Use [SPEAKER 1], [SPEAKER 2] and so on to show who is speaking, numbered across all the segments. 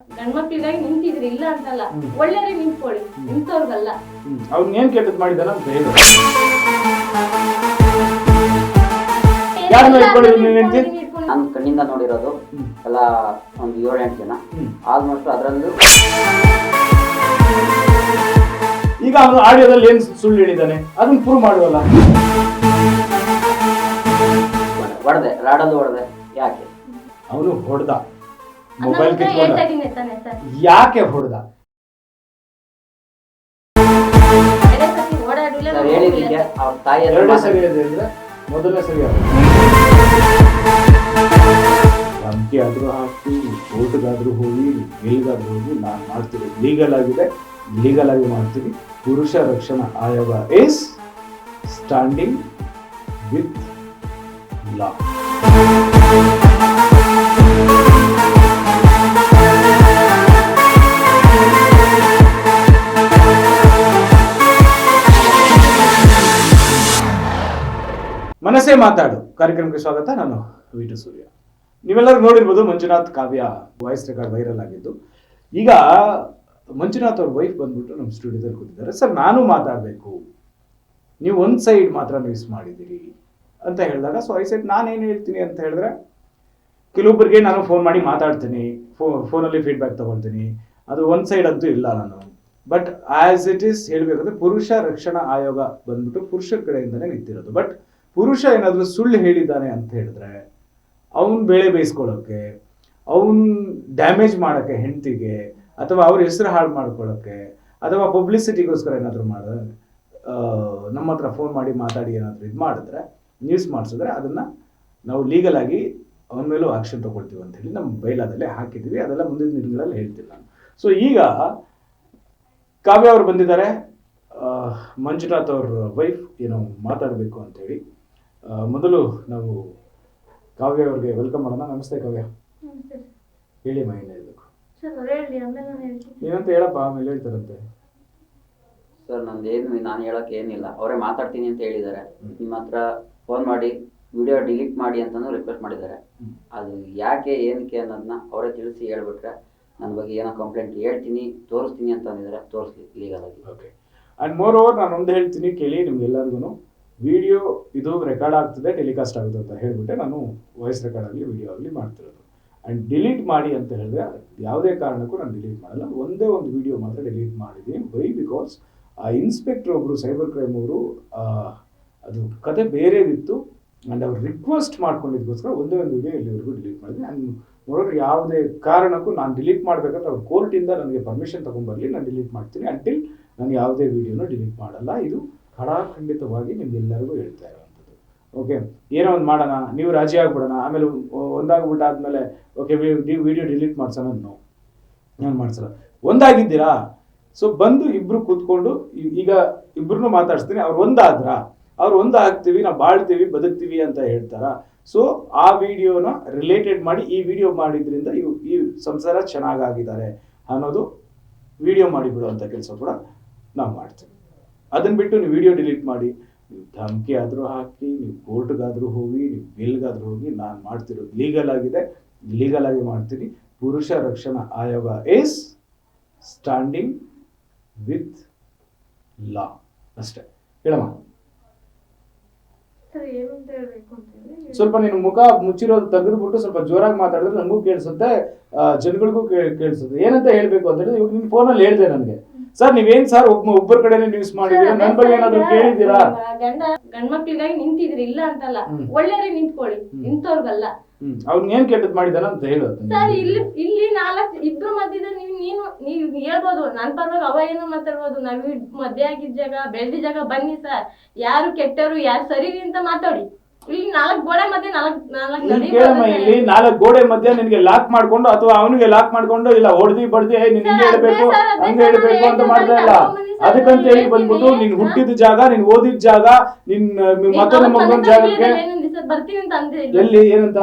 [SPEAKER 1] ಗಂಡ್ಮಕ್ಳಿಗಾಗಿ ನಿಂತಿದ್ರಿ ಇಲ್ಲ ಅಂತಲ್ಲ, ಒಳ್ಳೆಯವ್ರೆ ನಿಂತ್ಕೊಳ್ಳಿ, ನಿಂತವ್ರಿಗಲ್ಲ.
[SPEAKER 2] ಅವ್ನ ಏನ್ ಕೆಟ್ಟದ್ ಮಾಡಿದಾನ ಅಂತ ಹೇಳು.
[SPEAKER 3] ನಾನು ಕಣ್ಣಿಂದ ನೋಡಿರೋದು ಎಲ್ಲ ಒಂದು 7-8 ಜನ, ಆಲ್ಮೋಸ್ಟ್ ಅದರಲ್ಲೂ
[SPEAKER 2] ಈಗ ಅವನು ಆಡಿಯೋದಲ್ಲಿ ಏನ್ ಸುಳ್ಳು ಹೇಳಿದಾನೆ ಅದನ್ನ ಪ್ರೂವ್ ಮಾಡುವಲ್ಲ.
[SPEAKER 3] ಹೊಡೆದೆ, ರಾಡಲ್ಲಿ ಹೊಡೆದೆ. ಯಾಕೆ
[SPEAKER 2] ಅವನು ಹೊಡೆದ, ಮೊಬೈಲ್
[SPEAKER 1] ಹೇಳ್ತಾ ಇದೀನಿ ತಾನೆ ಸರ್.
[SPEAKER 2] ಯಾಕೆ ಹೊಡೆದ
[SPEAKER 3] ಸರ್ ಹೇಳಿದ್ದಕ್ಕೆ ಅವ್ರ ತಾಯಿ
[SPEAKER 2] ಎರಡೇ ಸರಿ ಇದೆ ಅಂದ್ರೆ ಮೊದಲನೇ ಸರಿ ಧಮಕಿ ಆದ್ರೂ ಹಾಕಿ, ಕೋರ್ಟ್ಗಾದ್ರೂ ಹೋಗಿ, ಎಲ್ಲಿಗಾದ್ರೂ ಹೋಗಿ ನಾನು ಮಾಡ್ತೀನಿ. ಲೀಗಲ್ ಆಗಿದೆ, ಲೀಗಲ್ ಆಗಿ ಮಾಡ್ತೀವಿ. ಪುರುಷ ರಕ್ಷಣಾ ಆಯೋಗ ಇಸ್ ಸ್ಟ್ಯಾಂಡಿಂಗ್ ವಿತ್ ಲಾ. ಮನಸ್ಸೇ ಮಾತಾಡು ಕಾರ್ಯಕ್ರಮಕ್ಕೆ ಸ್ವಾಗತ. ನಾನು ವಿ2 ಸೂರ್ಯ. ನೀವೆಲ್ಲರೂ ನೋಡಿರ್ಬೋದು ಮಂಜುನಾಥ್ ಕಾವ್ಯ ವಾಯ್ಸ್ ರೆಕಾರ್ಡ್ ವೈರಲ್ ಆಗಿದ್ದು. ಈಗ ಮಂಜುನಾಥ್ ಅವ್ರ ವೈಫ್ ಬಂದ್ಬಿಟ್ಟು ನಮ್ಮ ಸ್ಟುಡಿಯೋದಲ್ಲಿ ಕೂತಿದ್ದಾರೆ. ಸರ್ ನಾನು ಮಾತಾಡಬೇಕು, ನೀವು ಒಂದು ಸೈಡ್ ಮಾತ್ರ ನ್ಯೂಸ್ ಮಾಡಿದ್ದೀರಿ ಅಂತ ಹೇಳಿದಾಗ, ಸೊ ಐ ಸೈಡ್ ನಾನೇನು ಹೇಳ್ತೀನಿ ಅಂತ ಹೇಳಿದ್ರೆ, ಕೆಲವೊಬ್ಬರಿಗೆ ನಾನು ಫೋನ್ ಮಾಡಿ ಮಾತಾಡ್ತೀನಿ, ಫೋನಲ್ಲಿ ಫೀಡ್ಬ್ಯಾಕ್ ತಗೊಳ್ತೀನಿ. ಅದು ಒಂದು ಸೈಡ್ ಅಂತೂ ಇಲ್ಲ ನಾನು. ಬಟ್ ಆಸ್ ಇಟ್ ಈಸ್ ಹೇಳಬೇಕಂದ್ರೆ ಪುರುಷ ರಕ್ಷಣಾ ಆಯೋಗ ಬಂದ್ಬಿಟ್ಟು ಪುರುಷರ ಕಡೆಯಿಂದನೇ ನಿಂತಿರೋದು. ಬಟ್ ಪುರುಷ ಏನಾದರೂ ಸುಳ್ಳು ಹೇಳಿದ್ದಾನೆ ಅಂತ ಹೇಳಿದ್ರೆ ಅವನ್ ಬೇಳೆ ಬೇಯಿಸ್ಕೊಳ್ಳೋಕೆ, ಅವನ್ ಡ್ಯಾಮೇಜ್ ಮಾಡೋಕ್ಕೆ ಹೆಂಡತಿಗೆ, ಅಥವಾ ಅವ್ರ ಹೆಸರು ಹಾಳು ಮಾಡ್ಕೊಳ್ಳೋಕ್ಕೆ, ಅಥವಾ ಪಬ್ಲಿಸಿಟಿಗೋಸ್ಕರ ಏನಾದರೂ ಮಾಡಿದ್ರೆ, ನಮ್ಮ ಹತ್ರ ಫೋನ್ ಮಾಡಿ ಮಾತಾಡಿ ಏನಾದರೂ ಇದು ಮಾಡಿದ್ರೆ, ನ್ಯೂಸ್ ಮಾಡಿಸಿದ್ರೆ, ಅದನ್ನು ನಾವು ಲೀಗಲ್ ಆಗಿ ಅವನ ಮೇಲೂ ಆಕ್ಷನ್ ತಗೊಳ್ತೀವಿ ಅಂತ ಹೇಳಿ ನಮ್ಮ ಬೈಲಾದಲ್ಲೇ ಹಾಕಿದ್ದೀವಿ. ಅದೆಲ್ಲ ಮುಂದಿನ ದಿನಗಳಲ್ಲಿ ಹೇಳ್ತೀನಿ ನಾನು. ಸೊ ಈಗ ಕಾವ್ಯ ಅವರು ಬಂದಿದ್ದಾರೆ, ಮಂಜುನಾಥ್ ಅವ್ರ ವೈಫ್ ಏನೋ ಮಾತಾಡಬೇಕು ಅಂತೇಳಿ. ಮೊದಲು ನಾವು ಕಾವ್ಯ ಅವ್ರಿಗೆ ವೆಲ್ಕಮ್ ಮಾಡೋಣ. ನಮಸ್ತೆ ಕಾವ್ಯ. ಹೇಳಿ ಮಾ, ಏನು ಹೇಳಬೇಕು ಏನಂತ ಹೇಳಪ್ಪ, ಆಮೇಲೆ ಹೇಳ್ತಾರಂತೆ.
[SPEAKER 3] ಸರ್ ನಂದೇನು ನಾನು ಹೇಳೋಕೆ ಏನಿಲ್ಲ, ಅವರೇ ಮಾತಾಡ್ತೀನಿ ಅಂತ ಹೇಳಿದ್ದಾರೆ. ನಿಮ್ಮ ಹತ್ರ ಫೋನ್ ಮಾಡಿ ವಿಡಿಯೋ ಡಿಲೀಟ್ ಮಾಡಿ ಅಂತಲೂ ರಿಕ್ವೆಸ್ಟ್ ಮಾಡಿದ್ದಾರೆ. ಅದು ಯಾಕೆ ಏನಕ್ಕೆ ಅನ್ನೋದನ್ನ ಅವರೇ ತಿಳಿಸಿ ಹೇಳ್ಬಿಟ್ರೆ ನನ್ನ ಬಗ್ಗೆ ಏನೋ ಕಂಪ್ಲೇಂಟ್ ಹೇಳ್ತೀನಿ, ತೋರಿಸ್ತೀನಿ ಅಂತ ಅಂದಿದ್ದಾರೆ. ತೋರಿಸ್ಲಿ ಲೀಗಲ್ ಆಗಿ.
[SPEAKER 2] ಓಕೆ. ಆ್ಯಂಡ್ ಮೋರ್ ಓವರ್ ನಾನು ಒಂದು ಹೇಳ್ತೀನಿ ಕೇಳಿ ನಿಮ್ಗೆಲ್ಲರಿಗೂ. ವಿಡಿಯೋ ಇದು ರೆಕಾರ್ಡ್ ಆಗ್ತದೆ, ಟೆಲಿಕಾಸ್ಟ್ ಆಗುತ್ತೆ ಅಂತ ಹೇಳ್ಬಿಟ್ಟೆ ನಾನು ವಾಯ್ಸ್ ರೆಕಾರ್ಡ್ ಆಗಲಿ ವಿಡಿಯೋ ಆಗಲಿ ಮಾಡ್ತಿರೋದು. ಆ್ಯಂಡ್ ಡಿಲೀಟ್ ಮಾಡಿ ಅಂತ ಹೇಳಿದ್ರೆ ಯಾವುದೇ ಕಾರಣಕ್ಕೂ ನಾನು ಡಿಲೀಟ್ ಮಾಡಲ್ಲ. ಒಂದೇ ಒಂದು ವಿಡಿಯೋ ಮಾತ್ರ ಡಿಲೀಟ್ ಮಾಡಿದ್ದೀನಿ. ವೈ ಬಿಕಾಸ್ ಆ ಇನ್ಸ್ಪೆಕ್ಟರ್ ಒಬ್ಬರು ಸೈಬರ್ ಕ್ರೈಮ್ ಅವರು ಅದು ಕತೆ ಬೇರೆದಿತ್ತು. ಆ್ಯಂಡ್ ಅವ್ರು ರಿಕ್ವೆಸ್ಟ್ ಮಾಡ್ಕೊಂಡಿದ್ದಕ್ಕೋಸ್ಕರ ಒಂದೇ ಒಂದು ವಿಡಿಯೋ ಇಲ್ಲಿವರೆಗೂ ಡಿಲೀಟ್ ಮಾಡಿದ್ದೀನಿ. ಆ್ಯಂಡ್ ನೋಡೋರು ಯಾವುದೇ ಕಾರಣಕ್ಕೂ ನಾನು ಡಿಲೀಟ್ ಮಾಡಬೇಕಂದ್ರೆ ಅವ್ರು ಕೋರ್ಟಿಂದ ನನಗೆ ಪರ್ಮಿಷನ್ ತೊಗೊಂಬರಲಿ, ನಾನು ಡಿಲೀಟ್ ಮಾಡ್ತೀನಿ. ಅಂಟಿಲ್ ನಾನು ಯಾವುದೇ ವಿಡಿಯೋನ ಡಿಲೀಟ್ ಮಾಡಲ್ಲ. ಇದು ಖಂಡಿತವಾಗಿ ನಿಮ್ಗೆಲ್ಲರಿಗೂ ಹೇಳ್ತಾ ಇರೋವಂಥದ್ದು. ಓಕೆ, ಏನೋ ಒಂದು ಮಾಡೋಣ, ನೀವು ರಾಜಿ ಆಗ್ಬಿಡೋಣ, ಆಮೇಲೆ ಒಂದಾಗ್ಬಿಟ್ಟಾದ್ಮೇಲೆ ಓಕೆ ನೀವು ವಿಡಿಯೋ ಡಿಲೀಟ್ ಮಾಡ್ಸೋಣ. ನಾನು ಮಾಡ್ಸಲ್ಲ. ಒಂದಾಗಿದ್ದೀರಾ, ಸೊ ಬಂದು ಇಬ್ರು ಕೂತ್ಕೊಂಡು ಈಗ ಇಬ್ರು ಮಾತಾಡ್ಸ್ತೀನಿ. ಅವ್ರು ಒಂದು ಆಗ್ತೀವಿ, ನಾವು ಬಾಳ್ತೀವಿ, ಬದುಕ್ತೀವಿ ಅಂತ ಹೇಳ್ತಾರ. ಸೊ ಆ ವಿಡಿಯೋನ ರಿಲೇಟೆಡ್ ಮಾಡಿ ಈ ವಿಡಿಯೋ ಮಾಡಿದ್ರಿಂದ ಈ ಸಂಸಾರ ಚೆನ್ನಾಗಾಗಿದ್ದಾರೆ ಅನ್ನೋದು ವಿಡಿಯೋ ಮಾಡಿಬಿಡುವಂಥ ಕೆಲಸ ಕೂಡ ನಾವು ಮಾಡ್ತೀವಿ. ಅದನ್ನ ಬಿಟ್ಟು ನೀವು ವಿಡಿಯೋ ಡಿಲೀಟ್ ಮಾಡಿ, ನೀವು ಧಮಕಿ ಆದರೂ ಹಾಕಿ, ನೀವು ಕೋರ್ಟ್ಗಾದ್ರೂ ಹೋಗಿ, ನೀವು ಎಲ್ಲಿಗಾದ್ರೂ ಹೋಗಿ, ನಾನು ಮಾಡ್ತಿರೋದು ಲೀಗಲ್ ಆಗಿದೆ, ಲೀಗಲ್ ಆಗಿ ಮಾಡ್ತೀನಿ. ಪುರುಷ ರಕ್ಷಣಾ ಆಯೋಗ ಇಸ್ ಸ್ಟ್ಯಾಂಡಿಂಗ್ ವಿತ್ ಲಾ. ಅಷ್ಟೇ ಹೇಳಮ್ಮ. ಸ್ವಲ್ಪ ನೀನು ಮುಖ ಮುಚ್ಚಿರೋದು ತೆಗೆದುಬಿಟ್ಟು ಸ್ವಲ್ಪ ಜೋರಾಗಿ ಮಾತಾಡಿದ್ರೆ ನಮಗೂ ಕೇಳಿಸುತ್ತೆ, ಜನಗಳಿಗೂ ಕೇಳಿಸುತ್ತೆ. ಏನಂತ ಹೇಳ್ಬೇಕು ಅಂತ ಹೇಳಿದ್ರೆ, ಇವಾಗ ನಿನ್ನ ಫೋನಲ್ಲಿ ಹೇಳಿದೆ ನನಗೆ, ಸರ್ ನೀವೇನ್ ಸರ್ ಒಬ್ಬರ ಕಡೆನೆ ನ್ಯೂಸ್ ಮಾಡಿದೀರಾ, ನನ್ನ ಬಗ್ಗೆ ಏನಾದ್ರು ಕೇಳಿದ್ದೀರಾ?
[SPEAKER 1] ಗಂಡ್ಮಕ್ಳಿಗಾಗಿ ನಿಂತಿದ್ರಿ ಇಲ್ಲ ಅಂತಲ್ಲ, ಒಳ್ಳೆಯವ್ರೆ ನಿಂತ್ಕೊಳ್ಳಿ, ನಿಂತವ್ರಿಗಲ್ಲ.
[SPEAKER 2] ಅವ್ನ ಏನ್ ಕೆಟ್ಟದ್ ಮಾಡಿದಾನ ಅಂತ ಹೇಳು.
[SPEAKER 1] ಸರ್ ಇಲ್ಲಿ 4 ಇಬ್ರು ಮಧ್ಯದಲ್ಲಿ ನೀವು ಹೇಳ್ಬೋದು, ನನ್ ಪರವಾಗಿ ಅವ ಏನೋ ಮಾತಾಡ್ಬೋದು. ನಾವ್ ಮದ್ವೆ ಆಗಿದ್ ಜಾಗ, ಬೆಳ್ದಿ ಜಾಗ ಬನ್ನಿ ಸರ್, ಯಾರು ಕೆಟ್ಟವರು ಯಾರು ಸರಿ ಅಂತ ಮಾತಾಡಿ. ಇಲ್ಲಿ 4 ಗೋಡೆ ಮಧ್ಯೆ
[SPEAKER 2] ಇಲ್ಲಿ 4 ಗೋಡೆ ಮಧ್ಯೆ ನಿನ್ಗೆ ಲಾಕ್ ಮಾಡ್ಕೊಂಡು ಅಥವಾ ಅವನಿಗೆ ಲಾಕ್ ಮಾಡ್ಕೊಂಡು ಇಲ್ಲ ಹೊಡೆದಿ ಬಡ್ದಿ ನಿನ್ಗೆ ಹೇಳ್ಬೇಕು ಹಂಗೆ ಹೇಳ್ಬೇಕು ಅಂತ ಮಾಡ್ತಾ ಇಲ್ಲ. ಅದಕ್ಕಂತ ಹೇಳಿ ಬಂದ್ಬಿಟ್ಟು ನೀನ್ ಹುಟ್ಟಿದ ಜಾಗ, ನೀನ್ ಓದಿದ ಜಾಗ, ನಿನ್ ಮತ್ತೊಂದು ಮಗನ ಜಾಗಕ್ಕೆ
[SPEAKER 1] ಬರ್ತೀನಿ ಅಂತ ಅಂದ್ರೆ
[SPEAKER 2] ಎಲ್ಲಿ ಏನಂತ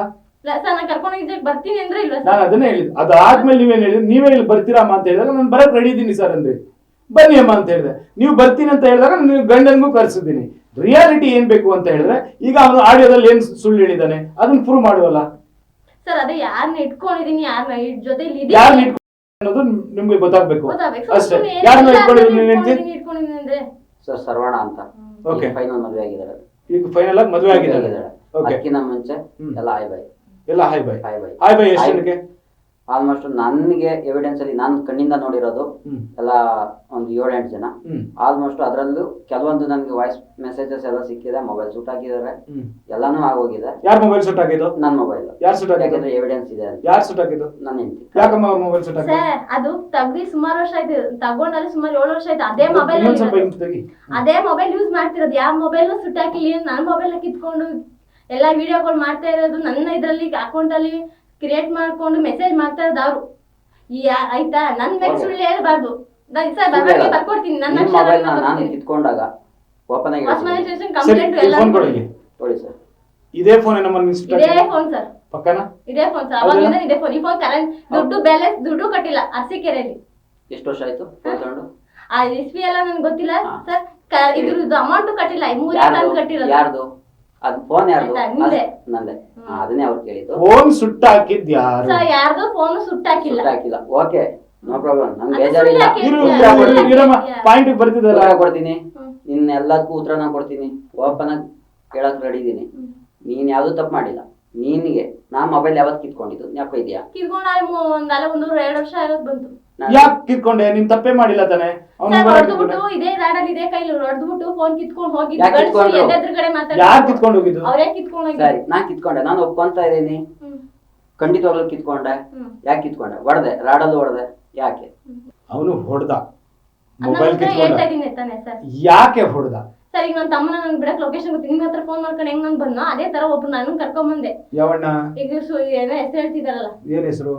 [SPEAKER 1] ಬರ್ತೀನಿ ಅಂದ್ರೆ ಇಲ್ಲ.
[SPEAKER 2] ನಾನು ಅದನ್ನೇ ಹೇಳಿದ್. ಅದಾದ್ಮೇಲೆ ನೀವೇನ್ ಹೇಳಿದ್ರಿ, ನೀವೇ ಇಲ್ಲಿ ಬರ್ತೀರಮ್ಮ ಅಂತ ಹೇಳಿದಾಗ ನಾನು ಬರಕ್ ರೆಡಿ ಇದ್ದೀನಿ ಸರ್ ಅಂದ್ರೆ ಬನ್ನಿ ಅಮ್ಮ ಅಂತ ಹೇಳಿದೆ. ನೀವು ಬರ್ತೀನಿ ಅಂತ ಹೇಳಿದಾಗ ನೀವು ಗಂಡನ್ಗೂ ಕರ್ಸಿದ್ದೀನಿ. ರಿಯಾಲಿಟಿ ಏನ್ ಬೇಕು ಅಂತ ಹೇಳಿದ್ರೆ, ಈಗ ಅವನು ಆಡಿಯೋದಲ್ಲಿ ಏನ್ ಸುಳ್ಳು ಹೇಳಿದಾನೆ ಅದನ್ನ ಪ್ರೂವ್ ಮಾಡುವಲ್ಲ
[SPEAKER 1] ಸರ್. ಅದೇ ಯಾರನ್ನ ಇಟ್ಕೊಂಡಿದೀನಿ, ಯಾರನ್ನ ಜೊತೆ
[SPEAKER 2] ಅನ್ನೋದು ನಿಮ್ಗೆ ಗೊತ್ತಾಗ್ಬೇಕು
[SPEAKER 1] ಗೊತ್ತಾಗ್ಬೇಕು.
[SPEAKER 2] ಅಷ್ಟೇ.
[SPEAKER 1] ಸುಮ್ನೆ
[SPEAKER 2] ಯಾರನ್ನ
[SPEAKER 1] ಎಲ್ಲ
[SPEAKER 2] ಇಟ್ಕೊಂಡಿದ್ದೀನಿ ನೀನ್ ಹೆಂಡ್ತಿ?
[SPEAKER 1] ಇಟ್ಕೊಂಡಿದ್ದೀನಿ ಅಂದ್ರೆ
[SPEAKER 3] ಸರ್ ಸರ್ವಣ ಅಂತ
[SPEAKER 2] Okay.
[SPEAKER 3] ಫೈನಲ್ ಮದುವೆ ಆಗಿದ್ದಾರೆ.
[SPEAKER 2] ಈಗ ಫೈನಲ್ ಆಗಿ ಮದುವೆ ಆಗಿದ್ದಾರೆ. Okay.
[SPEAKER 3] ಅದಕ್ಕಿಂತ ಮುಂಚೆ
[SPEAKER 2] ಹ್ಮ್.
[SPEAKER 3] ಎಲ್ಲ ಹಾಯ್ ಬೈ
[SPEAKER 2] ಎಲ್ಲ hi by
[SPEAKER 3] hi by
[SPEAKER 2] hi by ಎಷ್ಟು ಜನಕ್ಕೆ?
[SPEAKER 3] ಆಲ್ಮೋಸ್ಟ್ ನನಗೆ ಎವಿಡೆನ್ಸ್ ಅಲ್ಲಿ ನಾನು ಕಣ್ಣಿಂದ ನೋಡಿರೋದು
[SPEAKER 2] ಹ್ಮ್.
[SPEAKER 3] ಎಲ್ಲ ಒಂದು 7-8 ಜನ.
[SPEAKER 2] ಹ್ಮ್.
[SPEAKER 3] ಆಲ್ಮೋಸ್ಟ್ ಅದರಲ್ಲೂ ಕೆಲವೊಂದು ನನಗೆ ವಾಯ್ಸ್ ಮೆಸೇಜಸ್ ಎಲ್ಲ ಸಿಕ್ಕಿದೆ, ಮೊಬೈಲ್ ಸೂಟ್ ಹಾಕಿದ್ದಾರೆ,
[SPEAKER 2] ಹ್ಮ್.
[SPEAKER 3] ಎಲ್ಲಾನು ಆಗೋಗಿದೆ.
[SPEAKER 2] ಯಾರ್ ಮೊಬೈಲ್ ಸುಟ್ ಹಾಕಿದ್ದು?
[SPEAKER 3] ನನ್ನ ಮೊಬೈಲ್
[SPEAKER 2] ಯಾರ್ ಸುಟ್ ಹಾಕಿದ್ದು?
[SPEAKER 3] ಯಾಕಂದ್ರೆ ಎವಿಡೆನ್ಸ್ ಇದೆ ಅಂತ.
[SPEAKER 2] ಯಾರ್ ಸುಟ್ ಹಾಕಿದ್ದು?
[SPEAKER 3] ನನ್ನ ಹೆಂಡತಿ.
[SPEAKER 2] ಯಾಕಮ್ಮ ಅವ್ರ ಮೊಬೈಲ್ ಸುಟ್ ಹಾಕಿದ್ದು?
[SPEAKER 1] ಸರ್ ಅದು ತೆಗ್ದಿ ಸುಮಾರು ವರ್ಷ ಆಯ್ತು, ತಗೊಂಡಲ್ಲಿ ಸುಮಾರು 7 ವರ್ಷ ಆಯ್ತು. ಅದೇ ಮೊಬೈಲ್
[SPEAKER 2] ಇನ್ನೊಂದ್ ಸ್ವಲ್ಪ ಹಿಂದೆ ತೆಗಿ.
[SPEAKER 1] ಅದೇ ಮೊಬೈಲ್ ಯೂಸ್ ಮಾಡ್ತಿರೋದು. ಯಾವ ಮೊಬೈಲ್ ಸುಟ್ಟಾಕಿಲಿ ನನ್ನ ಮೊಬೈಲ್ ಕಿತ್ಕೊಂಡು ಎಲ್ಲಾ ವಿಡಿಯೋಗಳು ಮಾಡ್ತಾ ಇರೋದು, ನನ್ನ ಇದ್ರಲ್ಲಿ ಅಕೌಂಟ್ ಅಲ್ಲಿ ಕ್ರಿಯೇಟ್ ಮಾಡ್ಕೊಂಡು ಮೆಸೇಜ್ ಮಾಡ್ತಾ ಇರೋದು ಅವ್ರು. ಆಯ್ತಾ, ನನ್ ಮೇಲೆ ಸುಳ್ಳು ಹೇಳ್ಬಾರ್ದು. ಸರ್ ಬರ್ಕೊಡ್ತೀನಿ ನನ್ನ
[SPEAKER 3] ನಿಮ್ಮ ಮೊಬೈಲ್ ನಾನು ಕಿತ್ಕೊಂಡಾಗ ಓಪನ್ ಆಗಿ
[SPEAKER 1] ಕಂಪ್ಲೇಂಟ್ ಎಲ್ಲ
[SPEAKER 2] ಫೋನ್ ಕೊಡಿ.
[SPEAKER 3] ನೋಡಿ ಸರ್,
[SPEAKER 2] ಇದೇ ಫೋನ್ ನಮ್ಮ ಸುಟ್
[SPEAKER 1] ಇದೇ
[SPEAKER 2] ಹಾಕಿದ್ದು?
[SPEAKER 1] ಫೋನ್ ಸರ್,
[SPEAKER 2] ಪಕ್ಕನಾ?
[SPEAKER 1] ಇದೇ ಫೋನ್ ಸರ್. ಅವಾಗಿಂದ ಇದೇ ಫೋನ್. ಈ ಫೋನ್ ಕರೆಂಟ್ ದುಡ್ಡು ಬ್ಯಾಲೆನ್ಸ್ ದುಡ್ಡು ಕಟ್ಟಿಲ್ಲ ಅರಸೀಕೆರೆಯಲ್ಲಿ.
[SPEAKER 3] ಎಷ್ಟು ವರ್ಷ ಆಯ್ತು ಫೋನ್ ತಗೊಂಡು?
[SPEAKER 1] ಆ ಇಸ್ವಿ ಎಲ್ಲ ನನ್ಗೆ ಗೊತ್ತಿಲ್ಲ
[SPEAKER 3] ಹಾ.
[SPEAKER 1] ಸರ್. ಇದ್ರದ್ದು ಅಮೌಂಟ್ ಕಟ್ಟಿಲ್ಲ, 3 ಕಂತು ಕಟ್ಟಿರೋದು.
[SPEAKER 3] ಯಾರ್ದು ಅದು ಫೋನ್? ಯಾರ್ದು?
[SPEAKER 1] ಆಯ್ತಾ, ನಿಮ್ದೇ.
[SPEAKER 3] ನಂದೆ. ಅದನ್ನೇ ಅವ್ರು ಕೇಳಿದ್ದು.
[SPEAKER 2] ಫೋನ್ ಸುಟ್ಟ ಹಾಕಿದ್ ಯಾರು?
[SPEAKER 1] ಸರ್ ಯಾರ್ದು ಫೋನ್ ಸುಟ್ಟಾಕಿಲ್ಲ.
[SPEAKER 3] ಹಾಕಿಲ್ಲ. Okay, no problem. ನನ್ಗೆ
[SPEAKER 1] ಅದು
[SPEAKER 3] ಬೇಜಾರಿಲ್ಲ.
[SPEAKER 1] ಸುಳ್ಳು
[SPEAKER 2] ಪಾಯಿಂಟ್ ಬರ್ತಿದ್ದಲ್ಲ.
[SPEAKER 3] ಉತ್ತರ ಕೊಡ್ತೀನಿ. ನಿನ್ನ ಎಲ್ಲದಕ್ಕೂ ಉತ್ತರ ನಾನು ಕೊಡ್ತೀನಿ. ಓಪನ್ ಆಗಿ ಕೇಳಕ್ ರೆಡಿ ಇದೀನಿ. ನೀನ್ ಯಾವ್ದು ತಪ್ಪು ಮಾಡಿಲ್ಲ. ನಿನ್ಗೆ ನಾ ಮೊಬೈಲ್ ಯಾವತ್ತು ಕಿತ್ಕೊಂಡಿದ್ದು ಜ್ಞಾಪಕ ಇದೆಯಾ?
[SPEAKER 1] ಕಿತ್ಕೊಂಡು ಒಂದು 2 ವರ್ಷ ಆಗೋದು ಬಂತು.
[SPEAKER 2] ಯಾಕೆ ಕಿತ್ಕೊಂಡೆ? ನೀನ್ ತಪ್ಪೇ ಮಾಡಿಲ್ಲ ತಾನೆ.
[SPEAKER 1] ಸರ್ ಹೊಡೆದ್ಬಿಟ್ಟು ಇದೇ ರಾಡಲ್ಲಿ ಇದೇ ಕೈಲಿ ಹೊಡೆದ್ಬಿಟ್ಟು ಫೋನ್ ಕಿತ್ಕೊಂಡು ಹೋಗಿ
[SPEAKER 3] ಯಾಕ್ ಕಿತ್ಕೊಂಡ್ರು?
[SPEAKER 1] ಎದುರುಗಡೆ
[SPEAKER 2] ಯಾರು ಕಿತ್ಕೊಂಡು ಹೋಗಿದ್ದು?
[SPEAKER 1] ಅವರೇ ಕಿತ್ಕೊಂಡು ಹೋಗಿ.
[SPEAKER 3] ಸರಿ, ನಾನ್ ಕಿತ್ಕೊಂಡೆ, ನಾನು ಒಪ್ಕೊಂತ ಇದೀನಿ. ಖಂಡಿತವಾಗ್ಲೂ ಕಿತ್ಕೊಂಡೆ. ಯಾಕೆ ಕಿತ್ಕೊಂಡೆ? ಹೊಡೆದೆ, ರಾಡಲ್ಲೂ ಹೊಡೆದೆ. ಯಾಕೆ?
[SPEAKER 2] ಅವನು ಹೊಡೆದ, ಮೊಬೈಲ್ ಕಿತ್ಕೊಂಡ.
[SPEAKER 1] ಹೇಳ್ತಾ ಇದೀನಿ ತಾನೆ ಸರ್.
[SPEAKER 2] ಯಾಕೆ ಹೊಡೆದ?
[SPEAKER 1] ಸರ್ ಈಗ ನನ್ನ ತಮ್ಮನ ನನ್ ಬಿಡಕ್ ಲೊಕೇಶನ್ ಗೊತ್ತಿ, ನಿಮ್ ಹತ್ರ ಫೋನ್ ಮಾಡ್ಕೊಂಡು ಹೆಂಗ್ ನನ್ ಬಂದ್ನೋ ಅದೇ ತರ ಒಬ್ರು ನಾನು ಕರ್ಕೊಂಡ್ ಬಂದೆ.
[SPEAKER 2] ಯಾವಣ್ಣ?
[SPEAKER 1] ಈಗ ಏನೋ ಹೆಸರು ಹೇಳ್ತಿದಾರಲ್ಲ.
[SPEAKER 2] ಏನ್ ಹೆಸರು?